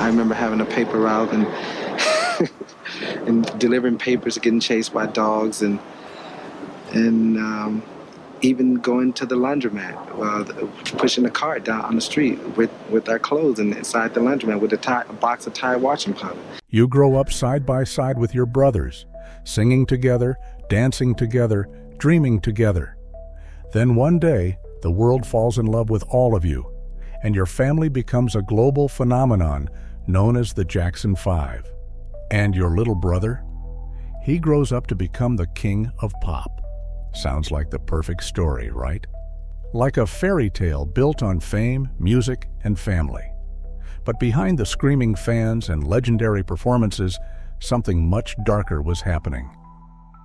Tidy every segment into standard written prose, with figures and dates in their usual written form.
I remember having a paper route and and delivering papers, getting chased by dogs, and even going to the laundromat, pushing a cart down on the street with our clothes and inside the laundromat with a box of Tide washing powder. You grow up side by side with your brothers, singing together, dancing together, dreaming together. Then one day, the world falls in love with all of you, and your family becomes a global phenomenon known as the Jackson 5. And your little brother? He grows up to become the King of Pop. Sounds like the perfect story, right? Like a fairy tale built on fame, music, and family. But behind the screaming fans and legendary performances, something much darker was happening.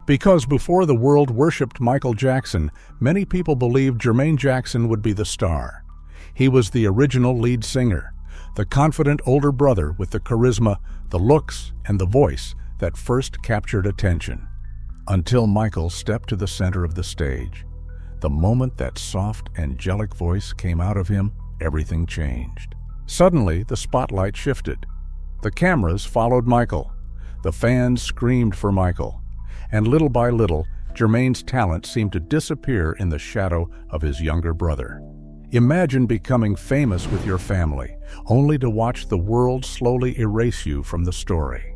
Because before the world worshipped Michael Jackson, many people believed Jermaine Jackson would be the star. He was the original lead singer, the confident older brother with the charisma, the looks, and the voice that first captured attention. Until Michael stepped to the center of the stage. The moment that soft, angelic voice came out of him, everything changed. Suddenly, the spotlight shifted. The cameras followed Michael. The fans screamed for Michael. And little by little, Jermaine's talent seemed to disappear in the shadow of his younger brother. Imagine becoming famous with your family, only to watch the world slowly erase you from the story.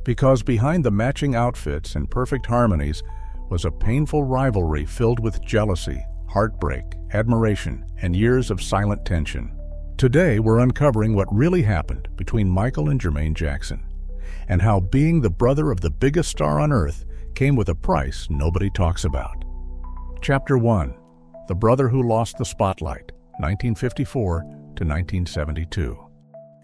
Because behind the matching outfits and perfect harmonies was a painful rivalry filled with jealousy, heartbreak, admiration, and years of silent tension. Today, we're uncovering what really happened between Michael and Jermaine Jackson, and how being the brother of the biggest star on earth came with a price nobody talks about. Chapter 1. The Brother Who Lost the Spotlight, 1954 to 1972.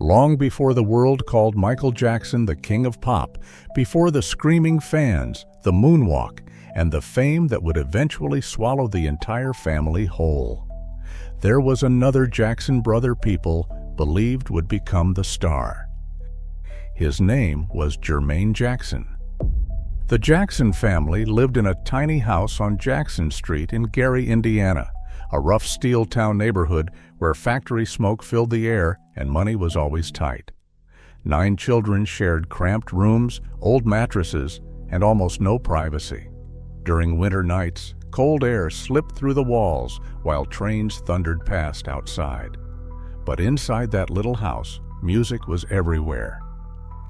Long before the world called Michael Jackson the King of Pop, before the screaming fans, the moonwalk, and the fame that would eventually swallow the entire family whole, there was another Jackson brother people believed would become the star. His name was Jermaine Jackson. The Jackson family lived in a tiny house on Jackson Street in Gary, Indiana, a rough steel town neighborhood where factory smoke filled the air and money was always tight. 9 children shared cramped rooms, old mattresses, and almost no privacy. During winter nights, cold air slipped through the walls while trains thundered past outside. But inside that little house, music was everywhere.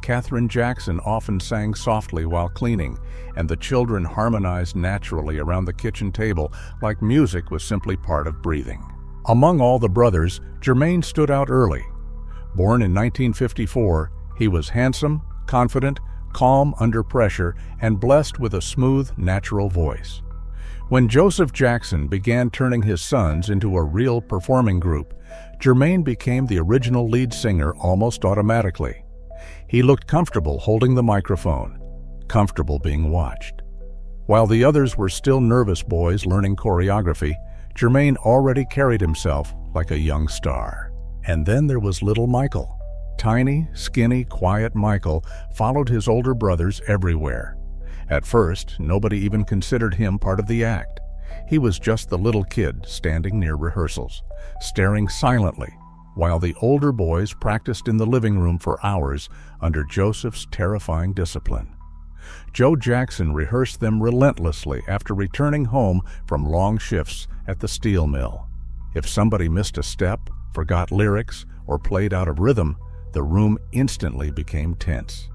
Katherine Jackson often sang softly while cleaning, and the children harmonized naturally around the kitchen table like music was simply part of breathing. Among all the brothers, Jermaine stood out early. Born in 1954, he was handsome, confident, calm under pressure, and blessed with a smooth, natural voice. When Joseph Jackson began turning his sons into a real performing group, Jermaine became the original lead singer almost automatically. He looked comfortable holding the microphone, comfortable being watched. While the others were still nervous boys learning choreography, Jermaine already carried himself like a young star. And then there was little Michael. Tiny, skinny, quiet Michael followed his older brothers everywhere. At first, nobody even considered him part of the act. He was just the little kid standing near rehearsals, staring silently, while the older boys practiced in the living room for hours under Joseph's terrifying discipline. Joe Jackson rehearsed them relentlessly after returning home from long shifts at the steel mill. If somebody missed a step, forgot lyrics, or played out of rhythm, the room instantly became tense.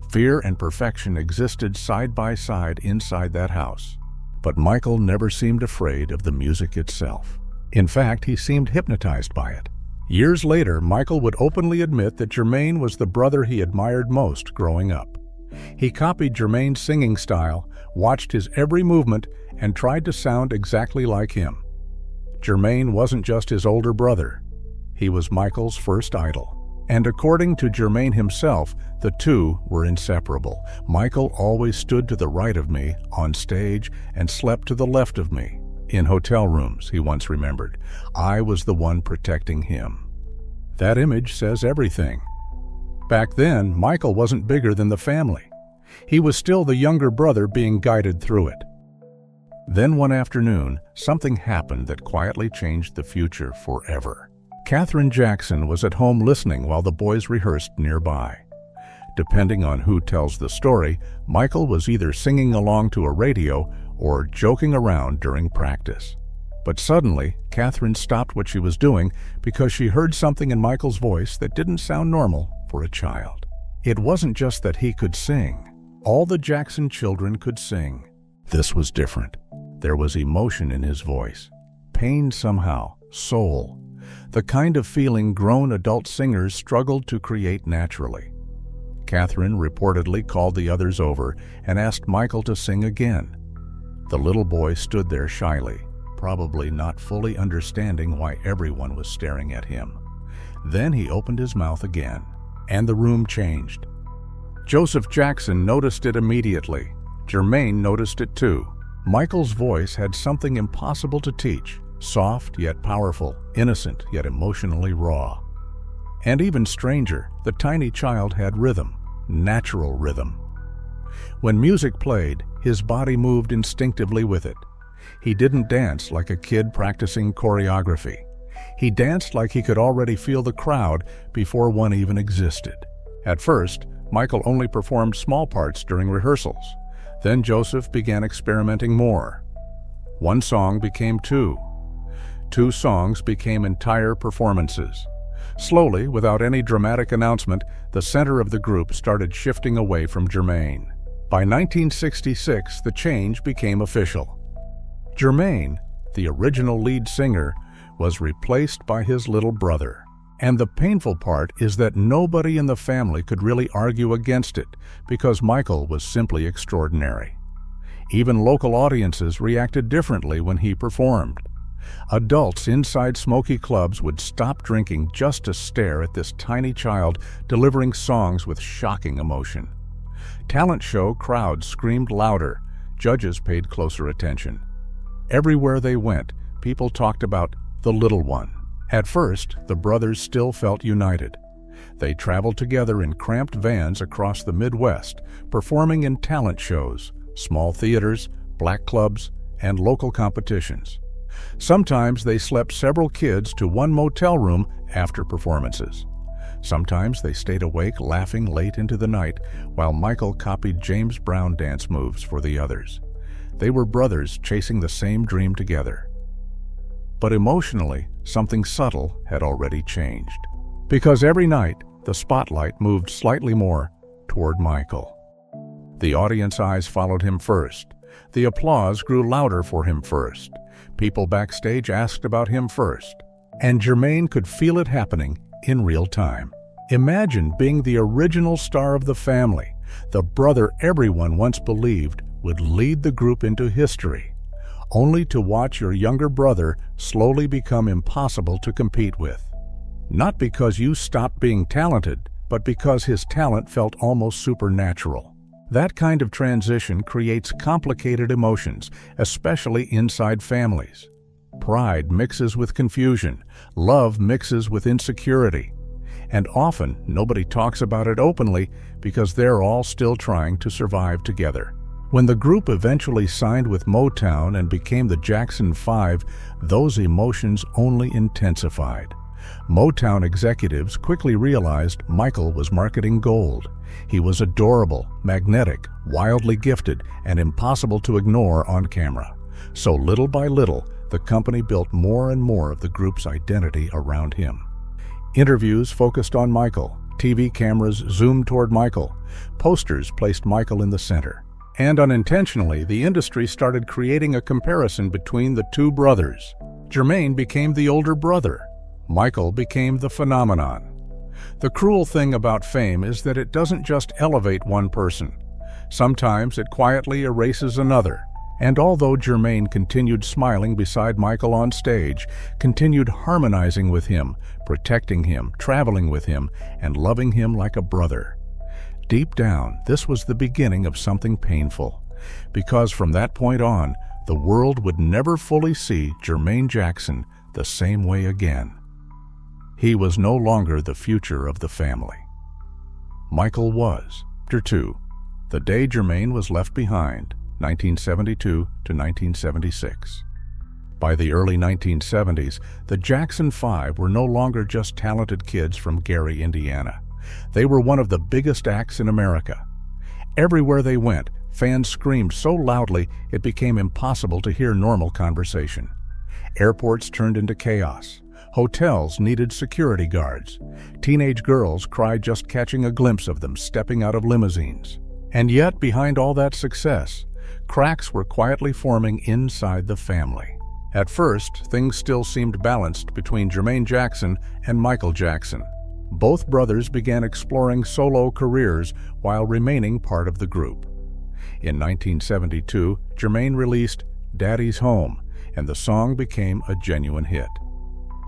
Fear and perfection existed side by side inside that house. But Michael never seemed afraid of the music itself. In fact, he seemed hypnotized by it. Years later, Michael would openly admit that Jermaine was the brother he admired most growing up. He copied Jermaine's singing style, watched his every movement, and tried to sound exactly like him. Jermaine wasn't just his older brother. He was Michael's first idol. And according to Jermaine himself, the two were inseparable. Michael always stood to the right of me on stage and slept to the left of me. In hotel rooms, he once remembered. I was the one protecting him. That image says everything. Back then, Michael wasn't bigger than the family. He was still the younger brother being guided through it. Then one afternoon, something happened that quietly changed the future forever. Catherine Jackson was at home listening while the boys rehearsed nearby. Depending on who tells the story, Michael was either singing along to a radio or joking around during practice. But suddenly, Catherine stopped what she was doing because she heard something in Michael's voice that didn't sound normal for a child. It wasn't just that he could sing. All the Jackson children could sing. This was different. There was emotion in his voice. Pain somehow, soul. The kind of feeling grown adult singers struggled to create naturally. Catherine reportedly called the others over and asked Michael to sing again. The little boy stood there shyly, probably not fully understanding why everyone was staring at him. Then he opened his mouth again, and the room changed. Joseph Jackson noticed it immediately. Jermaine noticed it too. Michael's voice had something impossible to teach, soft yet powerful, innocent yet emotionally raw. And even stranger, the tiny child had rhythm, natural rhythm. When music played, his body moved instinctively with it. He didn't dance like a kid practicing choreography. He danced like he could already feel the crowd before one even existed. At first, Michael only performed small parts during rehearsals. Then Joseph began experimenting more. One song became two. Two songs became entire performances. Slowly, without any dramatic announcement, the center of the group started shifting away from Jermaine. By 1966, the change became official. Jermaine, the original lead singer, was replaced by his little brother. And the painful part is that nobody in the family could really argue against it because Michael was simply extraordinary. Even local audiences reacted differently when he performed. Adults inside smoky clubs would stop drinking just to stare at this tiny child delivering songs with shocking emotion. Talent show crowds screamed louder. Judges paid closer attention. Everywhere they went, people talked about the little one. At first, the brothers still felt united. They traveled together in cramped vans across the Midwest, performing in talent shows, small theaters, black clubs, and local competitions. Sometimes they slept several kids to one motel room after performances. Sometimes they stayed awake laughing late into the night while Michael copied James Brown dance moves for the others. They were brothers chasing the same dream together. But emotionally, something subtle had already changed. Because every night, the spotlight moved slightly more toward Michael. The audience eyes followed him first. The applause grew louder for him first. People backstage asked about him first. And Jermaine could feel it happening in real time. Imagine being the original star of the family, the brother everyone once believed would lead the group into history, only to watch your younger brother slowly become impossible to compete with. Not because you stopped being talented, but because his talent felt almost supernatural. That kind of transition creates complicated emotions, especially inside families. Pride mixes with confusion, love mixes with insecurity, and often nobody talks about it openly because they're all still trying to survive together. When the group eventually signed with Motown and became the Jackson 5, those emotions only intensified. Motown executives quickly realized Michael was marketing gold. He was adorable, magnetic, wildly gifted, and impossible to ignore on camera. So little by little, the company built more and more of the group's identity around him. Interviews focused on Michael. TV cameras zoomed toward Michael. Posters placed Michael in the center. And unintentionally, the industry started creating a comparison between the two brothers. Jermaine became the older brother. Michael became the phenomenon. The cruel thing about fame is that it doesn't just elevate one person. Sometimes it quietly erases another. And although Jermaine continued smiling beside Michael on stage, continued harmonizing with him, protecting him, traveling with him, and loving him like a brother, deep down, this was the beginning of something painful. Because from that point on, the world would never fully see Jermaine Jackson the same way again. He was no longer the future of the family. Michael was. Chapter 2. The Day Jermaine Was Left Behind, 1972 to 1976. By the early 1970s, the Jackson 5 were no longer just talented kids from Gary, Indiana. They were one of the biggest acts in America. Everywhere they went, fans screamed so loudly it became impossible to hear normal conversation. Airports turned into chaos. Hotels needed security guards. Teenage girls cried just catching a glimpse of them stepping out of limousines. And yet, behind all that success, cracks were quietly forming inside the family. At first, things still seemed balanced between Jermaine Jackson and Michael Jackson. Both brothers began exploring solo careers while remaining part of the group. In 1972, Jermaine released Daddy's Home, and the song became a genuine hit.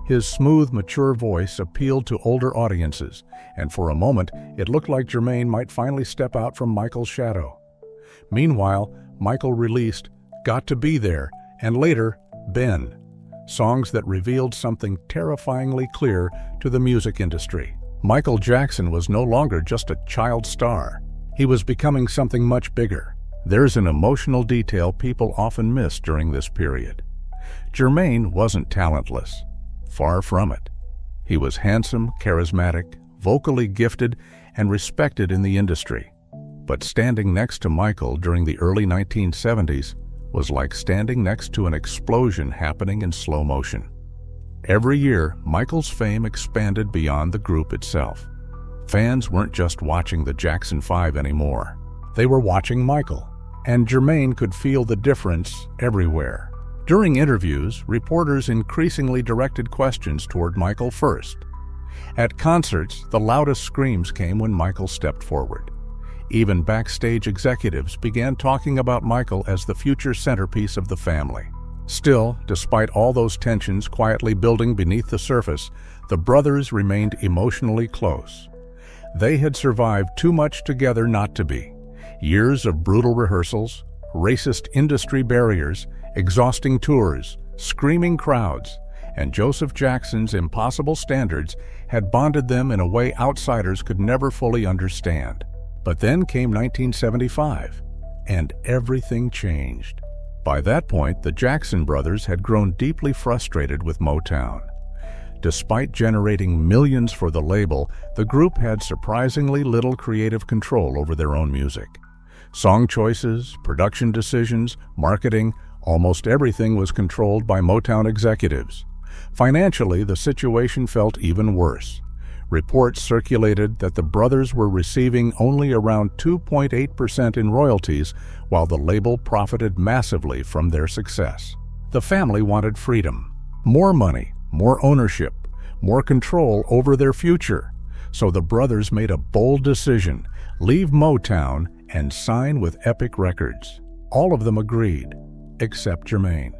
His smooth, mature voice appealed to older audiences, and for a moment, it looked like Jermaine might finally step out from Michael's shadow. Meanwhile, Michael released Got to Be There, and later, Ben, songs that revealed something terrifyingly clear to the music industry. Michael Jackson was no longer just a child star. He was becoming something much bigger. There's an emotional detail people often miss during this period. Jermaine wasn't talentless. Far from it. He was handsome, charismatic, vocally gifted, and respected in the industry. But standing next to Michael during the early 1970s was like standing next to an explosion happening in slow motion. Every year, Michael's fame expanded beyond the group itself. Fans weren't just watching the Jackson 5 anymore. They were watching Michael, and Jermaine could feel the difference everywhere. During interviews, reporters increasingly directed questions toward Michael first. At concerts, the loudest screams came when Michael stepped forward. Even backstage executives began talking about Michael as the future centerpiece of the family. Still, despite all those tensions quietly building beneath the surface, the brothers remained emotionally close. They had survived too much together not to be. Years of brutal rehearsals, racist industry barriers, exhausting tours, screaming crowds, and Joseph Jackson's impossible standards had bonded them in a way outsiders could never fully understand. But then came 1975, and everything changed. By that point, the Jackson brothers had grown deeply frustrated with Motown. Despite generating millions for the label, the group had surprisingly little creative control over their own music. Song choices, production decisions, marketing, almost everything was controlled by Motown executives. Financially, the situation felt even worse. Reports circulated that the brothers were receiving only around 2.8% in royalties, while the label profited massively from their success. The family wanted freedom, more money, more ownership, more control over their future. So the brothers made a bold decision: leave Motown and sign with Epic Records. All of them agreed, except Jermaine.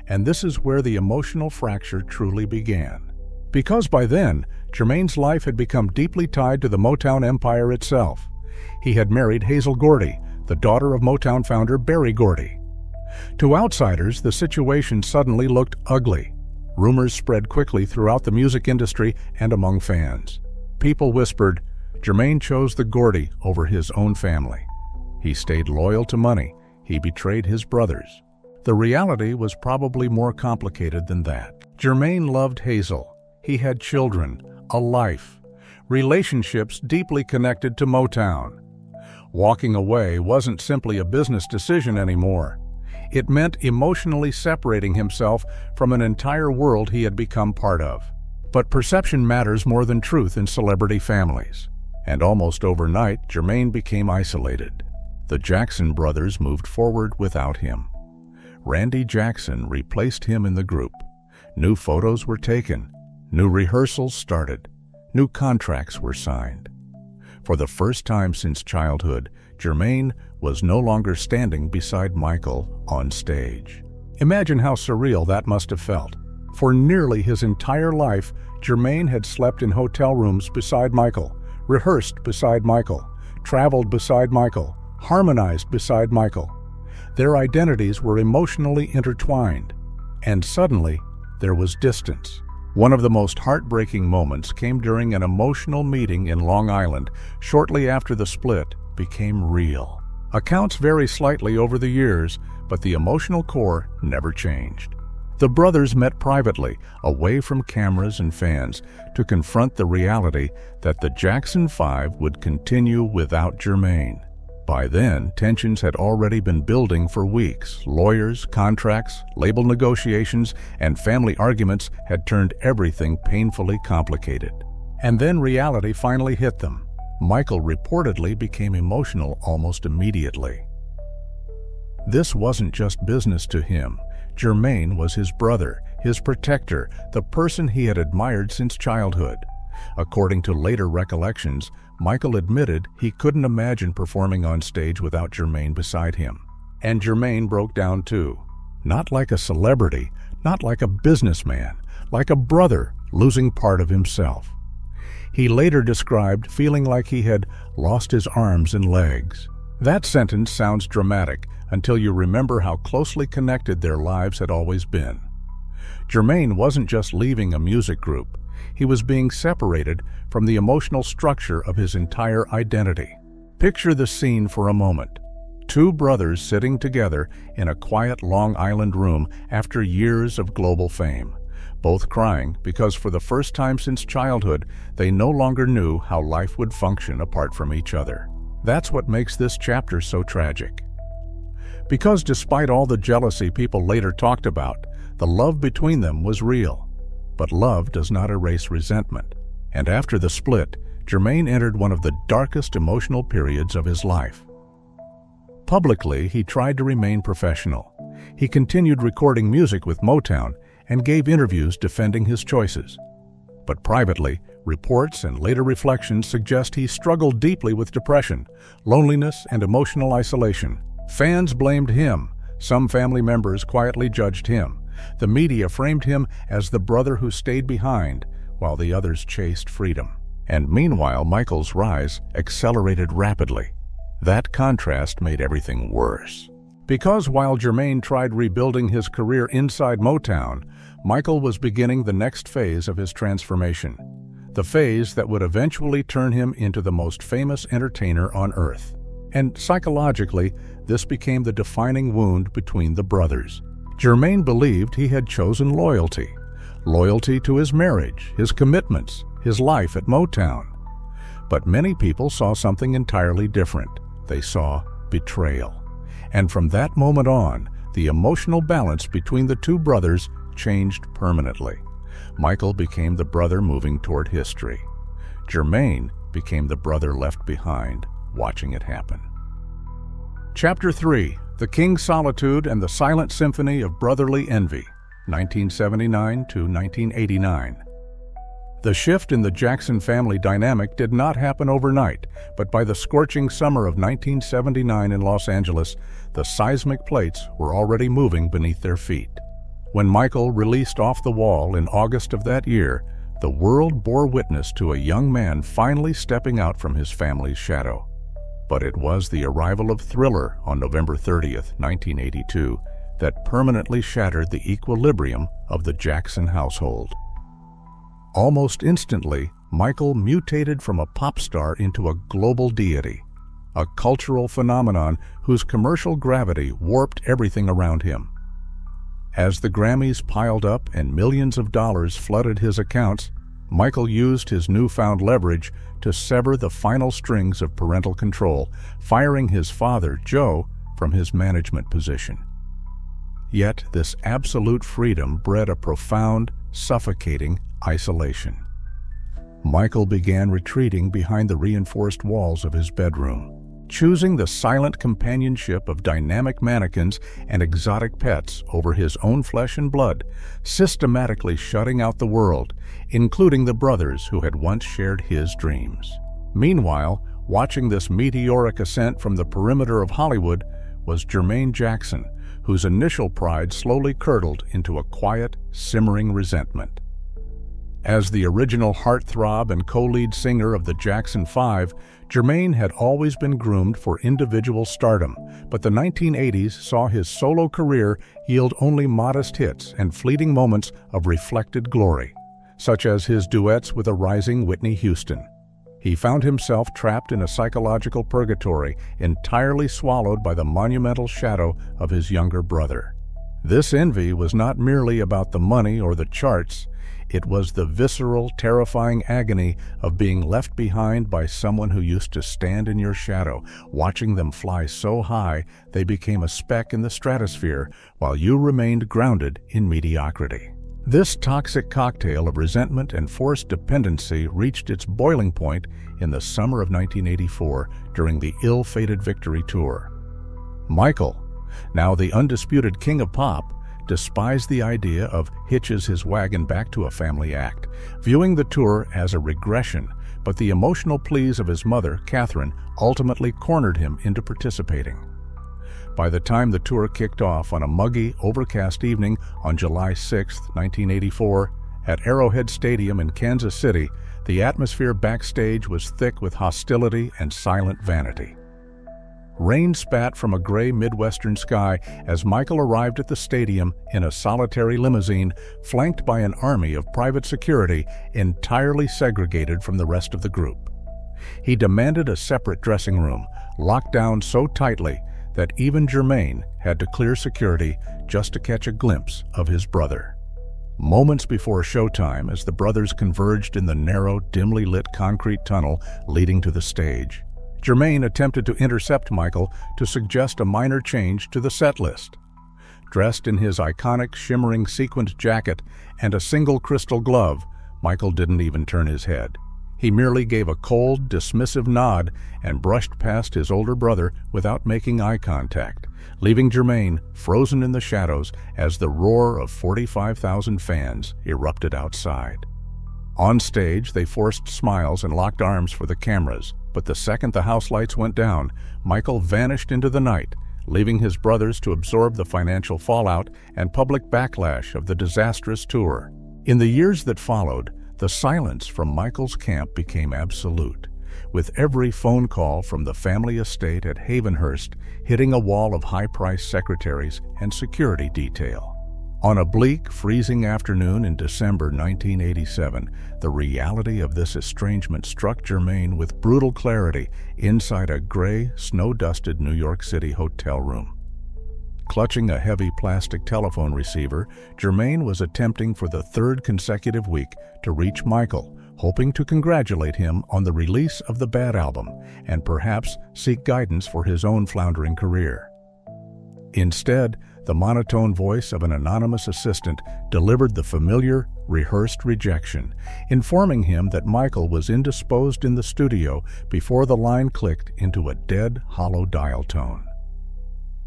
And this is where the emotional fracture truly began. Because by then, Jermaine's life had become deeply tied to the Motown empire itself. He had married Hazel Gordy, the daughter of Motown founder Berry Gordy. To outsiders, the situation suddenly looked ugly. Rumors spread quickly throughout the music industry and among fans. People whispered, Jermaine chose the Gordy over his own family. He stayed loyal to money. He betrayed his brothers. The reality was probably more complicated than that. Jermaine loved Hazel. He had children, a life, relationships deeply connected to Motown. Walking away wasn't simply a business decision anymore. It meant emotionally separating himself from an entire world he had become part of. But perception matters more than truth in celebrity families. And almost overnight, Jermaine became isolated. The Jackson brothers moved forward without him. Randy Jackson replaced him in the group. New photos were taken. New rehearsals started. New contracts were signed. For the first time since childhood, Jermaine was no longer standing beside Michael on stage. Imagine how surreal that must have felt. For nearly his entire life, Jermaine had slept in hotel rooms beside Michael, rehearsed beside Michael, traveled beside Michael, harmonized beside Michael. Their identities were emotionally intertwined, and suddenly there was distance. One of the most heartbreaking moments came during an emotional meeting in Long Island shortly after the split became real. Accounts vary slightly over the years, but the emotional core never changed. The brothers met privately, away from cameras and fans, to confront the reality that the Jackson 5 would continue without Jermaine. By then, tensions had already been building for weeks. Lawyers, contracts, label negotiations, and family arguments had turned everything painfully complicated. And then reality finally hit them. Michael reportedly became emotional almost immediately. This wasn't just business to him. Jermaine was his brother, his protector, the person he had admired since childhood. According to later recollections, Michael admitted he couldn't imagine performing on stage without Jermaine beside him. And Jermaine broke down too. Not like a celebrity, not like a businessman, like a brother losing part of himself. He later described feeling like he had lost his arms and legs. That sentence sounds dramatic until you remember how closely connected their lives had always been. Jermaine wasn't just leaving a music group. He was being separated from the emotional structure of his entire identity. Picture the scene for a moment. Two brothers sitting together in a quiet Long Island room after years of global fame, both crying because for the first time since childhood, they no longer knew how life would function apart from each other. That's what makes this chapter so tragic. Because despite all the jealousy people later talked about, the love between them was real. But love does not erase resentment. And after the split, Jermaine entered one of the darkest emotional periods of his life. Publicly, he tried to remain professional. He continued recording music with Motown and gave interviews defending his choices. But privately, reports and later reflections suggest he struggled deeply with depression, loneliness, and emotional isolation. Fans blamed him. Some family members quietly judged him. The media framed him as the brother who stayed behind, while the others chased freedom. And meanwhile, Michael's rise accelerated rapidly. That contrast made everything worse. Because while Jermaine tried rebuilding his career inside Motown, Michael was beginning the next phase of his transformation. The phase that would eventually turn him into the most famous entertainer on earth. And psychologically, this became the defining wound between the brothers. Jermaine believed he had chosen loyalty. Loyalty to his marriage, his commitments, his life at Motown. But many people saw something entirely different. They saw betrayal. And from that moment on, the emotional balance between the two brothers changed permanently. Michael became the brother moving toward history. Jermaine became the brother left behind, watching it happen. Chapter 3. The King's Solitude and the Silent Symphony of Brotherly Envy, 1979 to 1989. The shift in the Jackson family dynamic did not happen overnight, but by the scorching summer of 1979 in Los Angeles, the seismic plates were already moving beneath their feet. When Michael released Off the Wall in August of that year, the world bore witness to a young man finally stepping out from his family's shadow. But it was the arrival of Thriller on November 30th, 1982, that permanently shattered the equilibrium of the Jackson household. Almost instantly, Michael mutated from a pop star into a global deity, a cultural phenomenon whose commercial gravity warped everything around him. As the Grammys piled up and millions of dollars flooded his accounts, Michael used his newfound leverage to sever the final strings of parental control, firing his father, Joe, from his management position. Yet this absolute freedom bred a profound, suffocating isolation. Michael began retreating behind the reinforced walls of his bedroom, choosing the silent companionship of dynamic mannequins and exotic pets over his own flesh and blood, systematically shutting out the world, including the brothers who had once shared his dreams. Meanwhile, watching this meteoric ascent from the perimeter of Hollywood was Jermaine Jackson, whose initial pride slowly curdled into a quiet, simmering resentment. As the original heartthrob and co-lead singer of the Jackson 5, Jermaine had always been groomed for individual stardom, but the 1980s saw his solo career yield only modest hits and fleeting moments of reflected glory, such as his duets with a rising Whitney Houston. He found himself trapped in a psychological purgatory, entirely swallowed by the monumental shadow of his younger brother. This envy was not merely about the money or the charts. It was the visceral, terrifying agony of being left behind by someone who used to stand in your shadow, watching them fly so high they became a speck in the stratosphere while you remained grounded in mediocrity. This toxic cocktail of resentment and forced dependency reached its boiling point in the summer of 1984 during the ill-fated Victory Tour. Michael, now the undisputed King of Pop, despised the idea of hitches his wagon back to a family act, viewing the tour as a regression, but the emotional pleas of his mother, Catherine, ultimately cornered him into participating. By the time the tour kicked off on a muggy, overcast evening on July 6, 1984, at Arrowhead Stadium in Kansas City, the atmosphere backstage was thick with hostility and silent vanity. Rain spat from a gray Midwestern sky as Michael arrived at the stadium in a solitary limousine flanked by an army of private security entirely segregated from the rest of the group. He demanded a separate dressing room, locked down so tightly that even Jermaine had to clear security just to catch a glimpse of his brother. Moments before showtime, as the brothers converged in the narrow, dimly lit concrete tunnel leading to the stage, Jermaine attempted to intercept Michael to suggest a minor change to the set list. Dressed in his iconic shimmering sequined jacket and a single crystal glove, Michael didn't even turn his head. He merely gave a cold, dismissive nod and brushed past his older brother without making eye contact, leaving Jermaine frozen in the shadows as the roar of 45,000 fans erupted outside. On stage, they forced smiles and locked arms for the cameras, but the second the house lights went down, Michael vanished into the night, leaving his brothers to absorb the financial fallout and public backlash of the disastrous tour. In the years that followed, the silence from Michael's camp became absolute, with every phone call from the family estate at Havenhurst hitting a wall of high-priced secretaries and security detail. On a bleak, freezing afternoon in December 1987, the reality of this estrangement struck Jermaine with brutal clarity inside a gray, snow-dusted New York City hotel room. Clutching a heavy plastic telephone receiver, Jermaine was attempting for the third consecutive week to reach Michael, hoping to congratulate him on the release of the Bad album and perhaps seek guidance for his own floundering career. Instead, the monotone voice of an anonymous assistant delivered the familiar, rehearsed rejection, informing him that Michael was indisposed in the studio before the line clicked into a dead, hollow dial tone.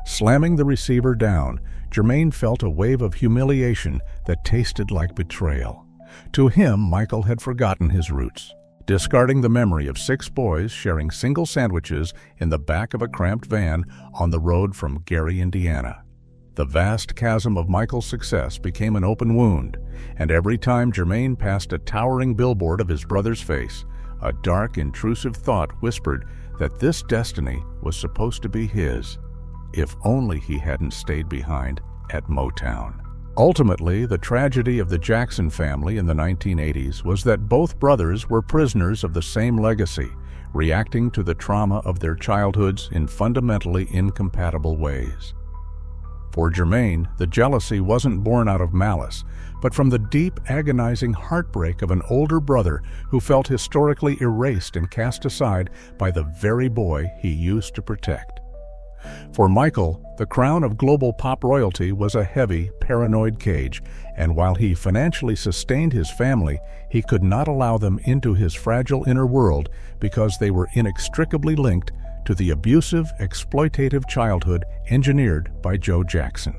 Slamming the receiver down, Jermaine felt a wave of humiliation that tasted like betrayal. To him, Michael had forgotten his roots, discarding the memory of 6 boys sharing single sandwiches in the back of a cramped van on the road from Gary, Indiana. The vast chasm of Michael's success became an open wound, and every time Jermaine passed a towering billboard of his brother's face, a dark, intrusive thought whispered that this destiny was supposed to be his, if only he hadn't stayed behind at Motown. Ultimately, the tragedy of the Jackson family in the 1980s was that both brothers were prisoners of the same legacy, reacting to the trauma of their childhoods in fundamentally incompatible ways. For Jermaine, the jealousy wasn't born out of malice, but from the deep, agonizing heartbreak of an older brother who felt historically erased and cast aside by the very boy he used to protect. For Michael, the crown of global pop royalty was a heavy, paranoid cage, and while he financially sustained his family, he could not allow them into his fragile inner world because they were inextricably linked to the abusive, exploitative childhood engineered by Joe Jackson.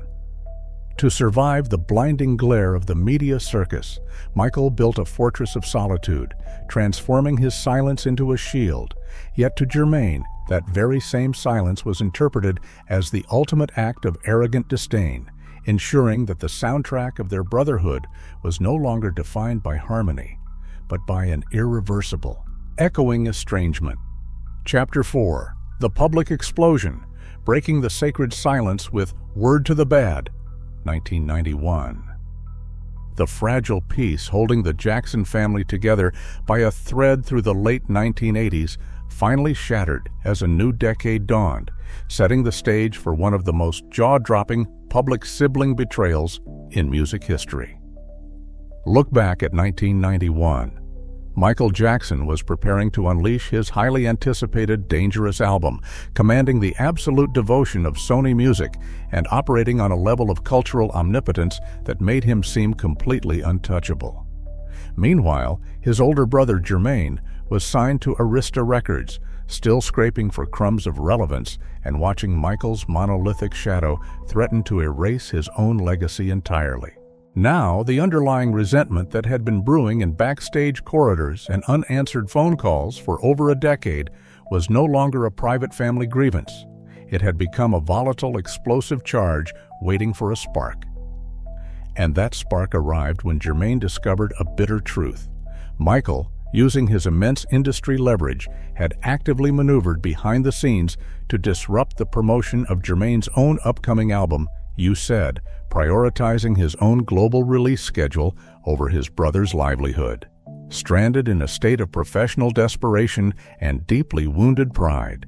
To survive the blinding glare of the media circus, Michael built a fortress of solitude, transforming his silence into a shield. Yet to Jermaine, that very same silence was interpreted as the ultimate act of arrogant disdain, ensuring that the soundtrack of their brotherhood was no longer defined by harmony, but by an irreversible, echoing estrangement. Chapter 4. The Public Explosion, Breaking the Sacred Silence with Word to the Bad, 1991. The fragile peace holding the Jackson family together by a thread through the late 1980s finally shattered as a new decade dawned, setting the stage for one of the most jaw-dropping, public sibling betrayals in music history. Look back at 1991. Michael Jackson was preparing to unleash his highly anticipated Dangerous album, commanding the absolute devotion of Sony Music and operating on a level of cultural omnipotence that made him seem completely untouchable. Meanwhile, his older brother Jermaine was signed to Arista Records, still scraping for crumbs of relevance and watching Michael's monolithic shadow threaten to erase his own legacy entirely. Now, the underlying resentment that had been brewing in backstage corridors and unanswered phone calls for over a decade was no longer a private family grievance. It had become a volatile, explosive charge waiting for a spark. And that spark arrived when Jermaine discovered a bitter truth. Michael, using his immense industry leverage, had actively maneuvered behind the scenes to disrupt the promotion of Jermaine's own upcoming album, You Said, prioritizing his own global release schedule over his brother's livelihood. Stranded in a state of professional desperation and deeply wounded pride,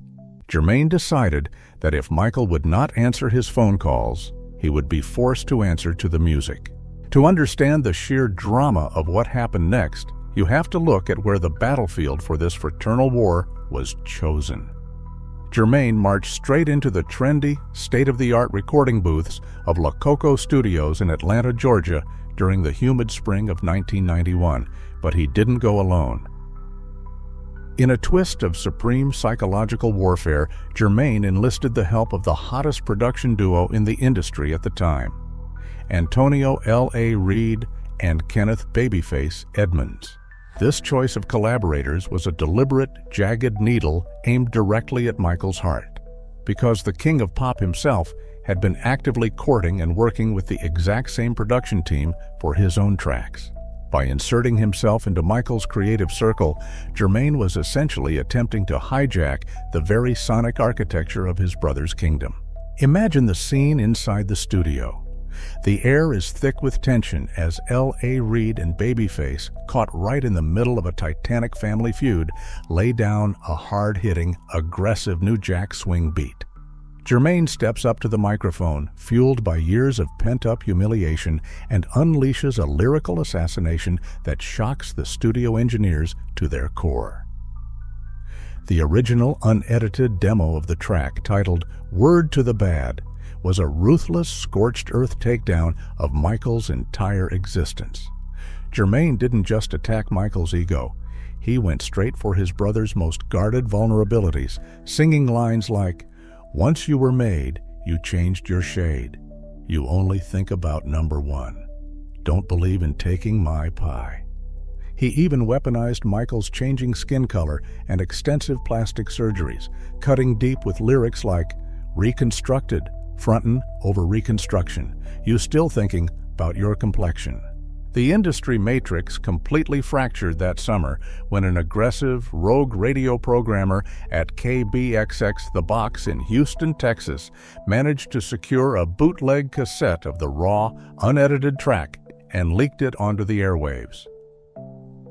Jermaine decided that if Michael would not answer his phone calls, he would be forced to answer to the music. To understand the sheer drama of what happened next, you have to look at where the battlefield for this fraternal war was chosen. Jermaine marched straight into the trendy, state-of-the-art recording booths of La Coco Studios in Atlanta, Georgia during the humid spring of 1991, but he didn't go alone. In a twist of supreme psychological warfare, Jermaine enlisted the help of the hottest production duo in the industry at the time, Antonio L.A. Reid and Kenneth "Babyface" Edmonds. This choice of collaborators was a deliberate, jagged needle aimed directly at Michael's heart, because the King of Pop himself had been actively courting and working with the exact same production team for his own tracks. By inserting himself into Michael's creative circle, Jermaine was essentially attempting to hijack the very sonic architecture of his brother's kingdom. Imagine the scene inside the studio. The air is thick with tension as L.A. Reid and Babyface, caught right in the middle of a titanic family feud, lay down a hard-hitting, aggressive New Jack Swing beat. Jermaine steps up to the microphone, fueled by years of pent-up humiliation, and unleashes a lyrical assassination that shocks the studio engineers to their core. The original unedited demo of the track, titled "Word to the Bad," was a ruthless, scorched earth takedown of Michael's entire existence. Jermaine didn't just attack Michael's ego. He went straight for his brother's most guarded vulnerabilities, singing lines like, "Once you were made, you changed your shade. You only think about number one. Don't believe in taking my pie." He even weaponized Michael's changing skin color and extensive plastic surgeries, cutting deep with lyrics like, "Reconstructed, frontin' over reconstruction. You still thinking about your complexion." The industry matrix completely fractured that summer when an aggressive, rogue radio programmer at KBXX The Box in Houston, Texas, managed to secure a bootleg cassette of the raw, unedited track and leaked it onto the airwaves.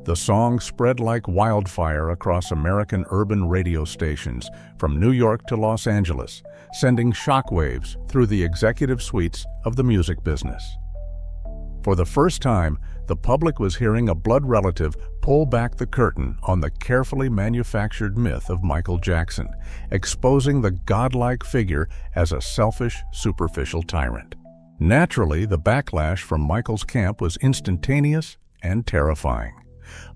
The song spread like wildfire across American urban radio stations from New York to Los Angeles, sending shockwaves through the executive suites of the music business. For the first time, the public was hearing a blood relative pull back the curtain on the carefully manufactured myth of Michael Jackson, exposing the godlike figure as a selfish, superficial tyrant. Naturally, the backlash from Michael's camp was instantaneous and terrifying.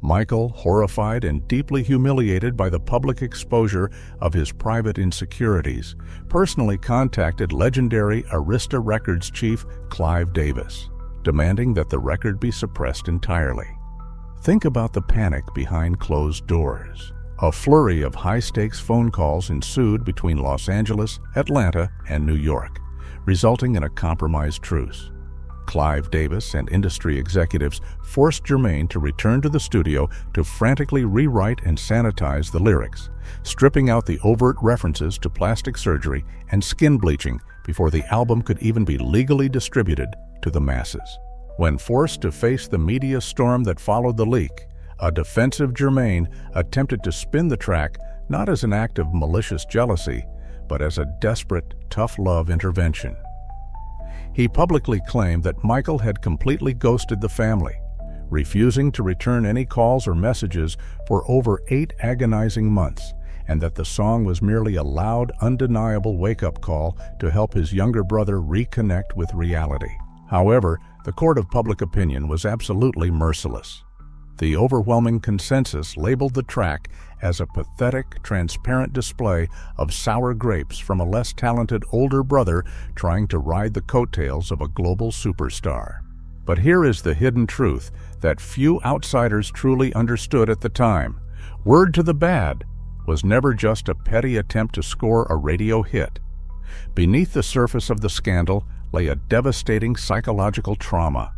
Michael, horrified and deeply humiliated by the public exposure of his private insecurities, personally contacted legendary Arista Records chief Clive Davis, demanding that the record be suppressed entirely. Think about the panic behind closed doors. A flurry of high-stakes phone calls ensued between Los Angeles, Atlanta, and New York, resulting in a compromised truce. Clive Davis and industry executives forced Jermaine to return to the studio to frantically rewrite and sanitize the lyrics, stripping out the overt references to plastic surgery and skin bleaching before the album could even be legally distributed to the masses. When forced to face the media storm that followed the leak, a defensive Jermaine attempted to spin the track not as an act of malicious jealousy, but as a desperate, tough love intervention. He publicly claimed that Michael had completely ghosted the family, refusing to return any calls or messages for over 8 agonizing months, and that the song was merely a loud, undeniable wake-up call to help his younger brother reconnect with reality. However, the court of public opinion was absolutely merciless. The overwhelming consensus labeled the track as a pathetic, transparent display of sour grapes from a less talented older brother trying to ride the coattails of a global superstar. But here is the hidden truth that few outsiders truly understood at the time. Word to the Bad was never just a petty attempt to score a radio hit. Beneath the surface of the scandal lay a devastating psychological trauma.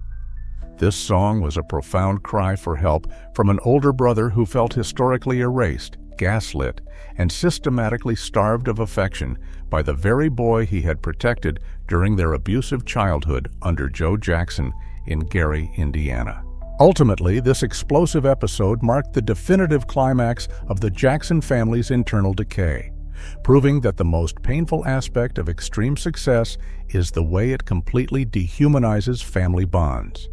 This song was a profound cry for help from an older brother who felt historically erased, gaslit, and systematically starved of affection by the very boy he had protected during their abusive childhood under Joe Jackson in Gary, Indiana. Ultimately, this explosive episode marked the definitive climax of the Jackson family's internal decay, proving that the most painful aspect of extreme success is the way it completely dehumanizes family bonds.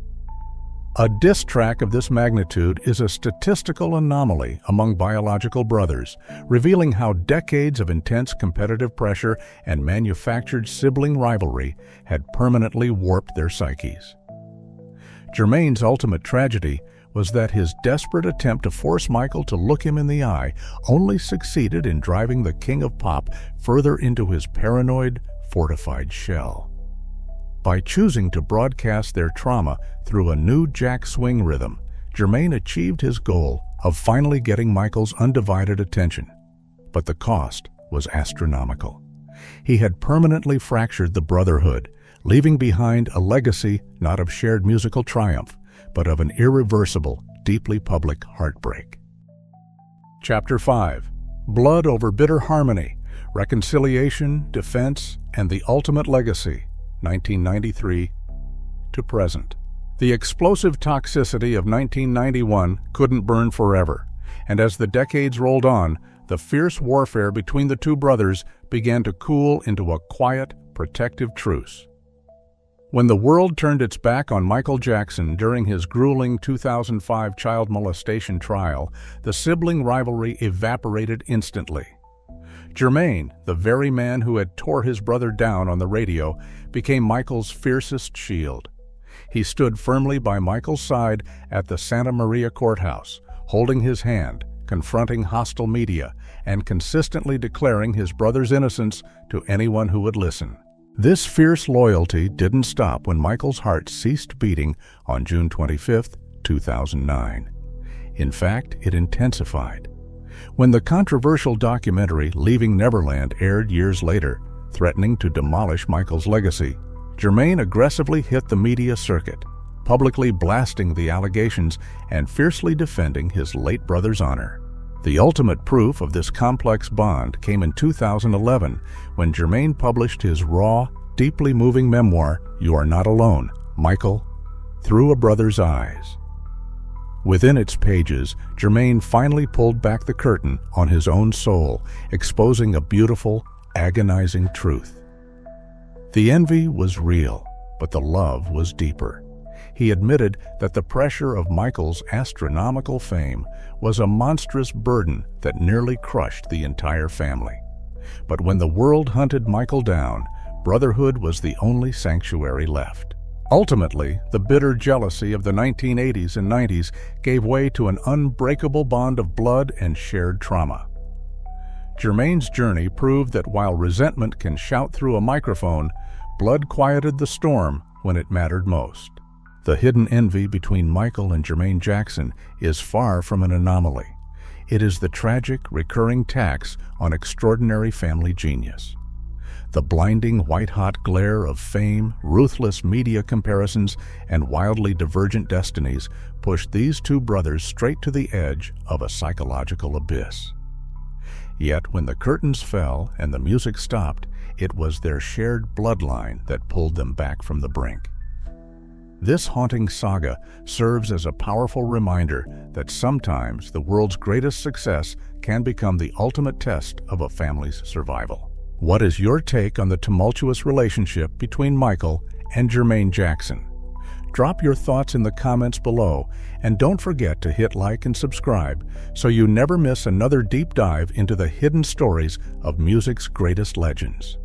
A diss track of this magnitude is a statistical anomaly among biological brothers, revealing how decades of intense competitive pressure and manufactured sibling rivalry had permanently warped their psyches. Jermaine's ultimate tragedy was that his desperate attempt to force Michael to look him in the eye only succeeded in driving the King of Pop further into his paranoid, fortified shell. By choosing to broadcast their trauma through a new jack swing rhythm, Jermaine achieved his goal of finally getting Michael's undivided attention. But the cost was astronomical. He had permanently fractured the brotherhood, leaving behind a legacy not of shared musical triumph, but of an irreversible, deeply public heartbreak. Chapter 5. Blood Over Bitter Harmony, Reconciliation, Defense, and the Ultimate Legacy, 1993 to present. The explosive toxicity of 1991 couldn't burn forever, and as the decades rolled on, the fierce warfare between the two brothers began to cool into a quiet, protective truce. When the world turned its back on Michael Jackson during his grueling 2005 child molestation trial, the sibling rivalry evaporated instantly. Jermaine, the very man who had tore his brother down on the radio, became Michael's fiercest shield. He stood firmly by Michael's side at the Santa Maria courthouse, holding his hand, confronting hostile media, and consistently declaring his brother's innocence to anyone who would listen. This fierce loyalty didn't stop when Michael's heart ceased beating on June 25, 2009. In fact, it intensified. When the controversial documentary Leaving Neverland aired years later, threatening to demolish Michael's legacy, Jermaine aggressively hit the media circuit, publicly blasting the allegations and fiercely defending his late brother's honor. The ultimate proof of this complex bond came in 2011 when Jermaine published his raw, deeply moving memoir, You Are Not Alone, Michael, Through a Brother's Eyes. Within its pages, Jermaine finally pulled back the curtain on his own soul, exposing a beautiful, agonizing truth. The envy was real, but the love was deeper. He admitted that the pressure of Michael's astronomical fame was a monstrous burden that nearly crushed the entire family. But when the world hunted Michael down, brotherhood was the only sanctuary left. Ultimately, the bitter jealousy of the 1980s and 90s gave way to an unbreakable bond of blood and shared trauma. Jermaine's journey proved that while resentment can shout through a microphone, blood quieted the storm when it mattered most. The hidden envy between Michael and Jermaine Jackson is far from an anomaly. It is the tragic, recurring tax on extraordinary family genius. The blinding, white-hot glare of fame, ruthless media comparisons, and wildly divergent destinies pushed these two brothers straight to the edge of a psychological abyss. Yet when the curtains fell and the music stopped, it was their shared bloodline that pulled them back from the brink. This haunting saga serves as a powerful reminder that sometimes the world's greatest success can become the ultimate test of a family's survival. What is your take on the tumultuous relationship between Michael and Jermaine Jackson. Drop your thoughts in the comments below, and don't forget to hit like and subscribe so you never miss another deep dive into the hidden stories of music's greatest legends.